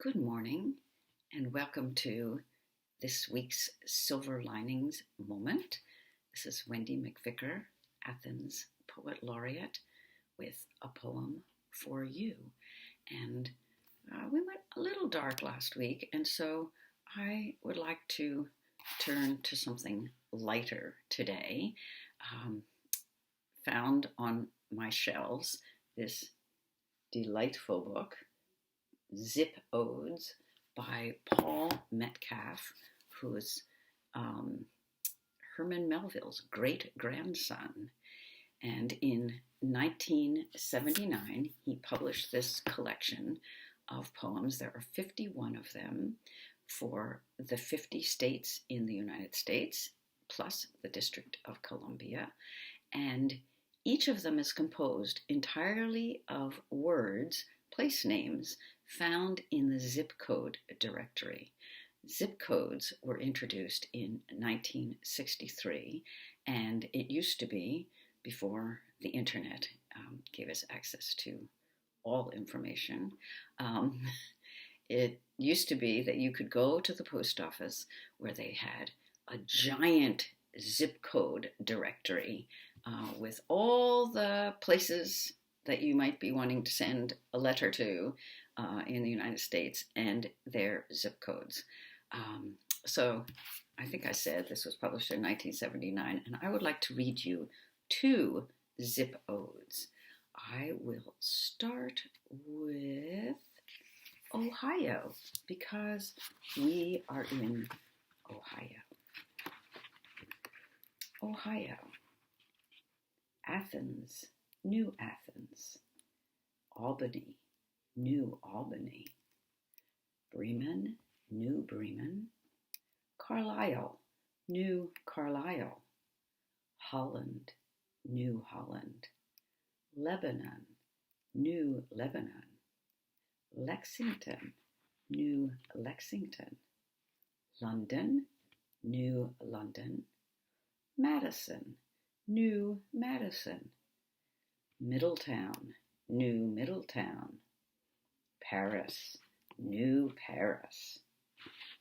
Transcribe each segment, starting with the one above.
Good morning, and welcome to this week's Silver Linings Moment. This is Wendy McVicker, Athens Poet Laureate, with a poem for you. And we went a little dark last week, and so I would like to turn to something lighter today. Found on my shelves this delightful book, Zip Odes by Paul Metcalf, who is Herman Melville's great-grandson. And in 1979, he published this collection of poems. There are 51 of them for the 50 states in the United States, plus the District of Columbia. And each of them is composed entirely of words, place names, found in the zip code directory. Zip codes were introduced in 1963, and it used to be, before the internet gave us access to all information, it used to be that you could go to the post office where they had a giant zip code directory with all the places that you might be wanting to send a letter to in the United States and their zip codes. So I think I said this was published in 1979, and I would like to read you two zip odes. I will start with Ohio, because we are in Ohio. Ohio. Athens, New Athens. Albany, New Albany. Bremen, New Bremen. Carlisle, New Carlisle. Holland, New Holland. Lebanon, New Lebanon. Lexington, New Lexington. London, New London. Madison, New Madison. Middletown, New Middletown. Paris, New Paris.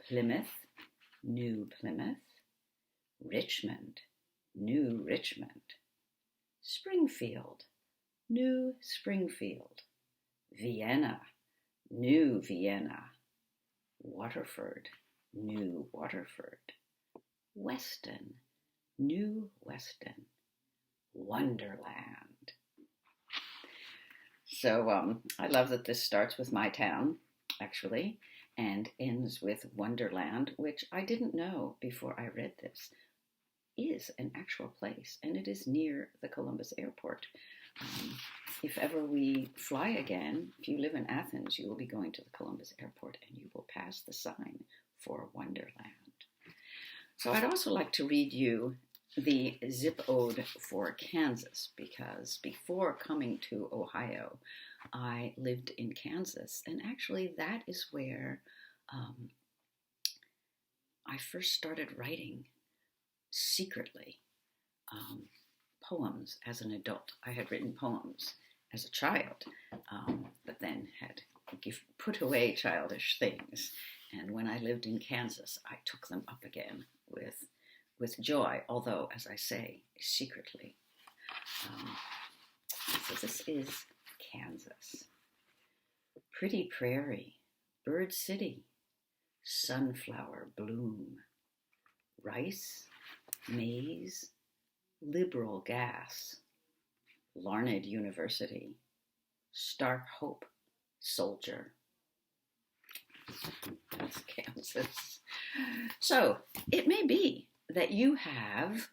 Plymouth, New Plymouth. Richmond, New Richmond. Springfield, New Springfield. Vienna, New Vienna. Waterford, New Waterford. Weston, New Weston. Wonderland. So I love that this starts with my town, actually, and ends with Wonderland, which I didn't know before I read this is an actual place, and it is near the Columbus airport. If ever we fly again, if you live in Athens, you will be going to the Columbus airport, and you will pass the sign for Wonderland. So I'd also like to read you the zip ode for Kansas, because before coming to Ohio, I lived in Kansas, and actually that is where I first started writing secretly poems as an adult. I had written poems as a child, but then had put away childish things, and when I lived in Kansas, I took them up again with joy, although, as I say, secretly. So this is Kansas. Pretty prairie, bird city, sunflower bloom, rice, maize, liberal gas, Larned University, stark hope, soldier. That's Kansas. So it may be that you have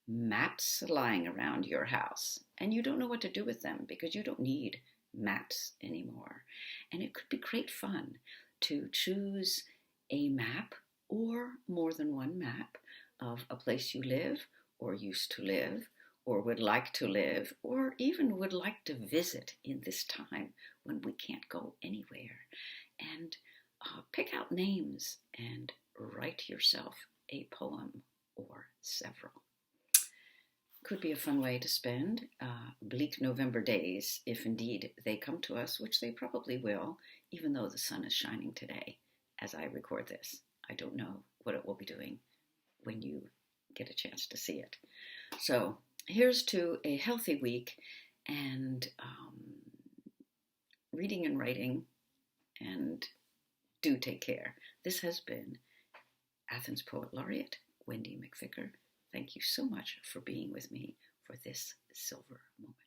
maps lying around your house and you don't know what to do with them because you don't need maps anymore. And it could be great fun to choose a map or more than one map of a place you live or used to live or would like to live or even would like to visit in this time when we can't go anywhere. And pick out names and write yourself a poem or several. could be a fun way to spend bleak November days, if indeed they come to us, which they probably will, even though the sun is shining today as I record this. I don't know what it will be doing when you get a chance to see it. So here's to a healthy week and reading and writing, and do take care. This has been Athens Poet Laureate, Wendy McVicker. Thank you so much for being with me for this silver moment.